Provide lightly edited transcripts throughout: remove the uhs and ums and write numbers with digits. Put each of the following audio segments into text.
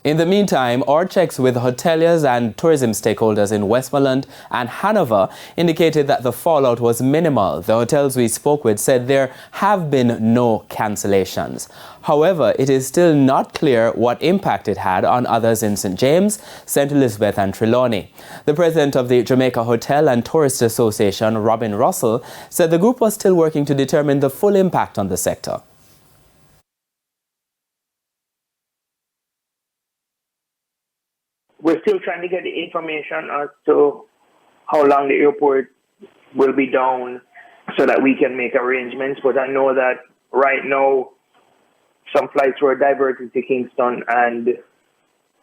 In the meantime, our checks with hoteliers and tourism stakeholders in Westmoreland and Hanover indicated that the fallout was minimal. The hotels we spoke with said there have been no cancellations. However, it is still not clear what impact it had on others in St. James, St. Elizabeth and Trelawney. The president of the Jamaica Hotel and Tourist Association, Robin Russell, said the group was still working to determine the full impact on the sector. We're still trying to get the information as to how long the airport will be down so that we can make arrangements. But I know that right now some flights were diverted to Kingston, and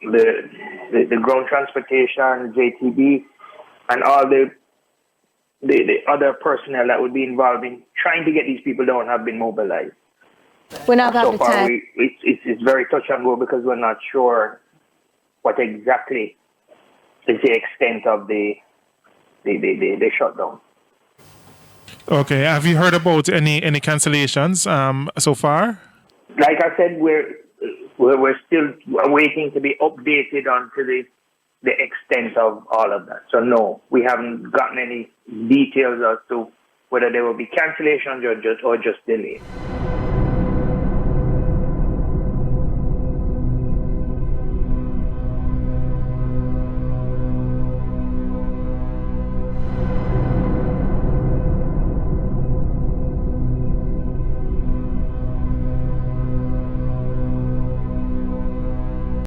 the ground transportation, JTB, and all the other personnel that would be involved in trying to get these people down have been mobilized. We're not so far, it's very touch and go because we're not sure what exactly is the extent of the shutdown. Okay. Have you heard about any cancellations so far? Like I said, we're still waiting to be updated onto the extent of all of that. So no, we haven't gotten any details as to whether there will be cancellations or just delays.